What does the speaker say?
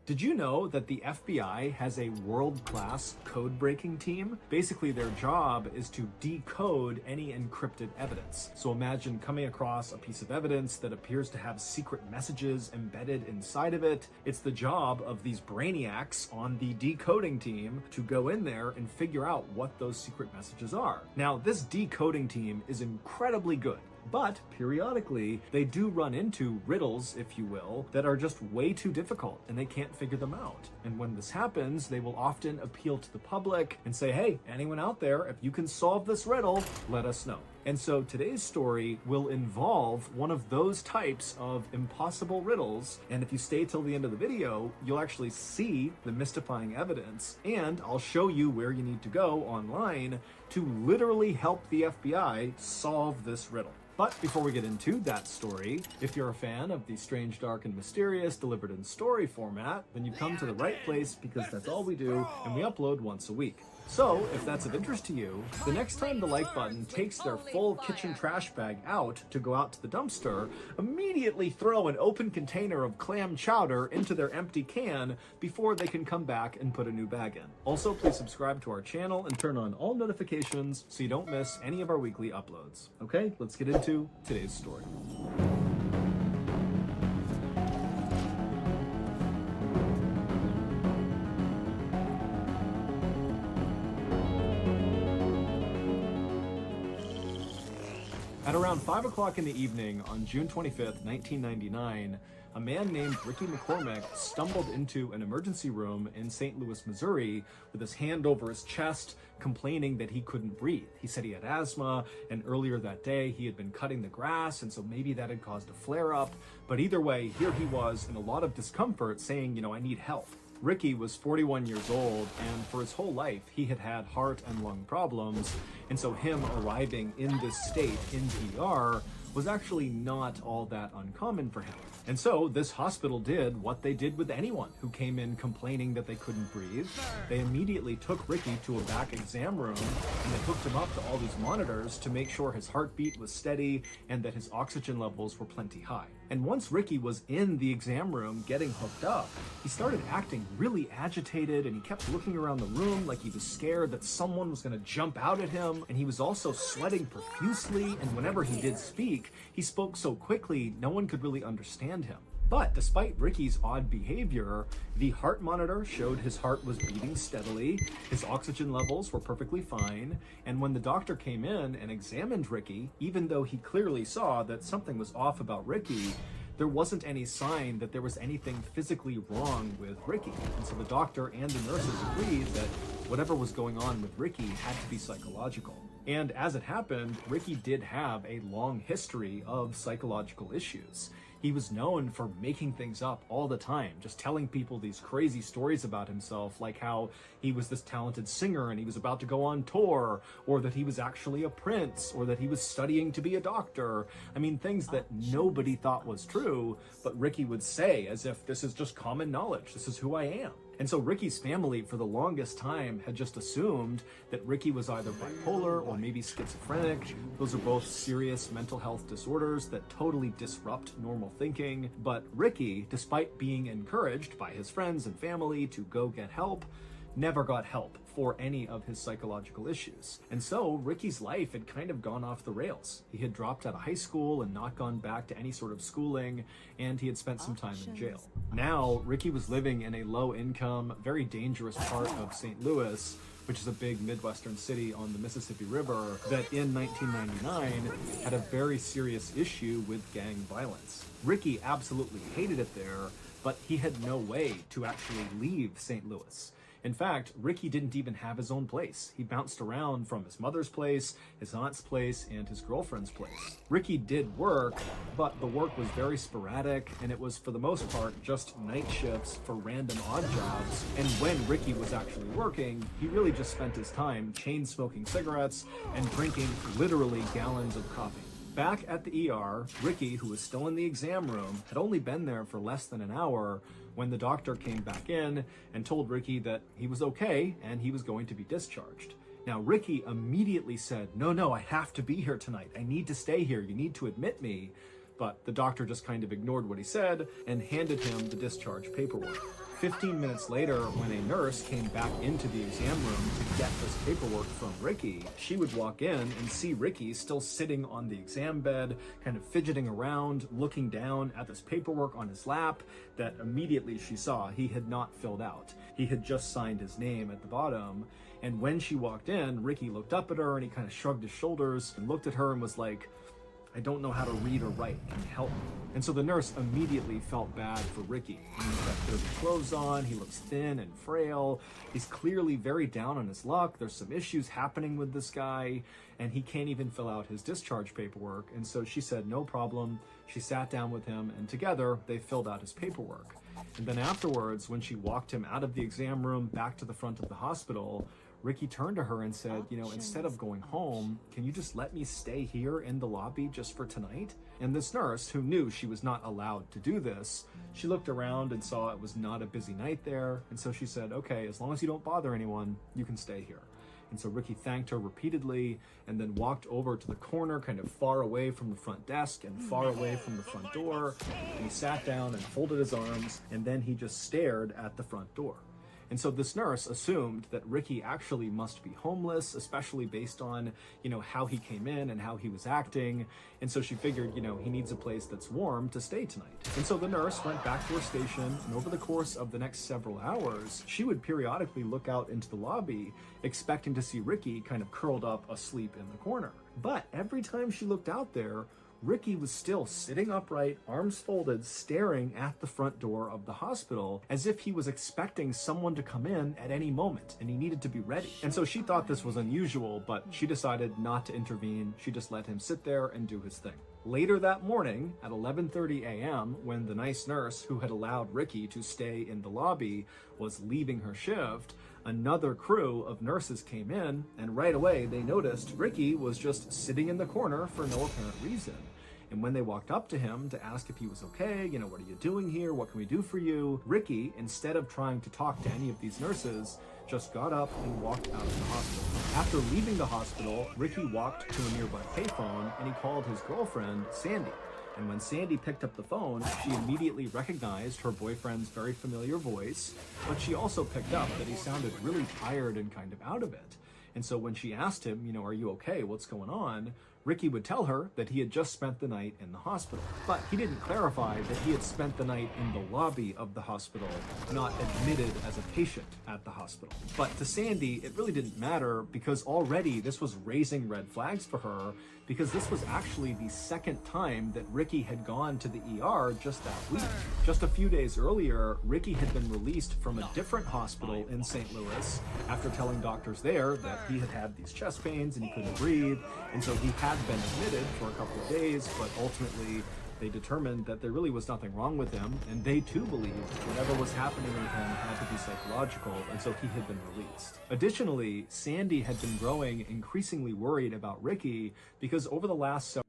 Did you know that the FBI has a world-class code-breaking team? Basically, their job is to decode any encrypted evidence. So imagine coming across a piece of evidence that appears to have secret messages embedded inside of it. It's the job of these brainiacs on the decoding team to go in there and figure out what those secret messages are. Now, this decoding team is incredibly good. But periodically, they do run into riddles, if you will, that are just way too difficult and they can't figure them out. And when this happens, they will often appeal to the public and say, hey, anyone out there, if you can solve this riddle, let us know. And so today's story will involve one of those types of impossible riddles. And if you stay till the end of the video, you'll actually see the mystifying evidence. And I'll show you where you need to go online to literally help the FBI solve this riddle. But before we get into that story, if you're a fan of the strange, dark, and mysterious delivered in story format, then you've come to the right place because that's all we do, and we upload once a week. So, if that's of interest to you, the next time the like button takes their full kitchen trash bag out to go out to the dumpster, immediately throw an open container of clam chowder into their empty can before they can come back and put a new bag in. Also, please subscribe to our channel and turn on all notifications so you don't miss any of our weekly uploads. Okay, let's get into today's story. At around 5 o'clock in the evening on June 25th, 1999, a man named Ricky McCormick stumbled into an emergency room in St. Louis, Missouri, with his hand over his chest, complaining that he couldn't breathe. He said he had asthma, and earlier that day he had been cutting the grass, and so maybe that had caused a flare-up. But either way, here he was in a lot of discomfort saying, I need help. Ricky was 41 years old, and for his whole life, he had had heart and lung problems, and so him arriving in this state in ER was actually not all that uncommon for him. And so this hospital did what they did with anyone who came in complaining that they couldn't breathe. They immediately took Ricky to a back exam room and they hooked him up to all these monitors to make sure his heartbeat was steady and that his oxygen levels were plenty high. And once Ricky was in the exam room getting hooked up, he started acting really agitated and he kept looking around the room like he was scared that someone was going to jump out at him. And he was also sweating profusely, and whenever he did speak, he spoke so quickly no one could really understand him. But despite Ricky's odd behavior, the heart monitor showed his heart was beating steadily, his oxygen levels were perfectly fine, and when the doctor came in and examined Ricky, even though he clearly saw that something was off about Ricky, there wasn't any sign that there was anything physically wrong with Ricky. And so the doctor and the nurses agreed that whatever was going on with Ricky had to be psychological. And as it happened, Ricky did have a long history of psychological issues. He was known for making things up all the time, just telling people these crazy stories about himself, like how he was this talented singer and he was about to go on tour, or that he was actually a prince, or that he was studying to be a doctor. I mean, things that nobody thought was true, but Ricky would say as if this is just common knowledge, this is who I am. And so Ricky's family for the longest time had just assumed that Ricky was either bipolar or maybe schizophrenic. Those are both serious mental health disorders that totally disrupt normal thinking. But Ricky, despite being encouraged by his friends and family to go get help, never got help for any of his psychological issues. And so Ricky's life had kind of gone off the rails. He had dropped out of high school and not gone back to any sort of schooling, and he had spent some time in jail. Now, Ricky was living in a low-income, very dangerous part of St. Louis, which is a big Midwestern city on the Mississippi River that in 1999 had a very serious issue with gang violence. Ricky absolutely hated it there, but he had no way to actually leave St. Louis. In fact, Ricky didn't even have his own place. He bounced around from his mother's place, his aunt's place, and his girlfriend's place. Ricky did work, but the work was very sporadic, and it was for the most part just night shifts for random odd jobs. And when Ricky was actually working, he really just spent his time chain smoking cigarettes and drinking literally gallons of coffee. Back at the ER, Ricky, who was still in the exam room, had only been there for less than an hour when the doctor came back in and told Ricky that he was okay and he was going to be discharged. Now, Ricky immediately said, no, I have to be here tonight. I need to stay here. You need to admit me. but the doctor just kind of ignored what he said and handed him the discharge paperwork. 15 minutes later, when a nurse came back into the exam room to get this paperwork from Ricky, she would walk in and see Ricky still sitting on the exam bed, kind of fidgeting around, looking down at this paperwork on his lap that immediately she saw he had not filled out. He had just signed his name at the bottom. And when she walked in, Ricky looked up at her and he kind of shrugged his shoulders and looked at her and was like, "I don't know how to read or write. Can you help me?" And so the nurse immediately felt bad for Ricky. He's got dirty clothes on, he looks thin and frail, he's clearly very down on his luck, there's some issues happening with this guy, and he can't even fill out his discharge paperwork. And so she said, no problem. She sat down with him, and together they filled out his paperwork. And then afterwards, when she walked him out of the exam room back to the front of the hospital, Ricky turned to her and said, instead of going home, can you just let me stay here in the lobby just for tonight? And this nurse, who knew she was not allowed to do this, she looked around and saw it was not a busy night there. And so she said, okay, as long as you don't bother anyone, you can stay here. And so Ricky thanked her repeatedly and then walked over to the corner, kind of far away from the front desk and far away from the front door. And he sat down and folded his arms, and then he just stared at the front door. And so this nurse assumed that Ricky actually must be homeless, especially based on, how he came in and how he was acting. And so she figured, he needs a place that's warm to stay tonight. And so the nurse went back to her station, and over the course of the next several hours, she would periodically look out into the lobby, expecting to see Ricky kind of curled up asleep in the corner. But every time she looked out there, Ricky was still sitting upright, arms folded, staring at the front door of the hospital as if he was expecting someone to come in at any moment and he needed to be ready. And so she thought this was unusual, but she decided not to intervene. She just let him sit there and do his thing. Later that morning at 11:30 a.m., when the nice nurse who had allowed Ricky to stay in the lobby was leaving her shift, another crew of nurses came in, and right away they noticed Ricky was just sitting in the corner for no apparent reason. And when they walked up to him to ask if he was okay, what are you doing here? What can we do for you? Ricky, instead of trying to talk to any of these nurses, just got up and walked out of the hospital. After leaving the hospital, Ricky walked to a nearby payphone and he called his girlfriend, Sandy. And when Sandy picked up the phone, she immediately recognized her boyfriend's very familiar voice, but she also picked up that he sounded really tired and kind of out of it. And so when she asked him, are you okay? What's going on? Ricky would tell her that he had just spent the night in the hospital. But he didn't clarify that he had spent the night in the lobby of the hospital, not admitted as a patient at the hospital. But to Sandy, it really didn't matter because already this was raising red flags for her, because this was actually the second time that Ricky had gone to the ER just that week. Just a few days earlier, Ricky had been released from a different hospital in St. Louis after telling doctors there that he had had these chest pains and he couldn't breathe, and so he had been admitted for a couple of days, but ultimately they determined that there really was nothing wrong with him, and they too believed whatever was happening with him had to be psychological, and so he had been released. Additionally, Sandy had been growing increasingly worried about Ricky because over the last several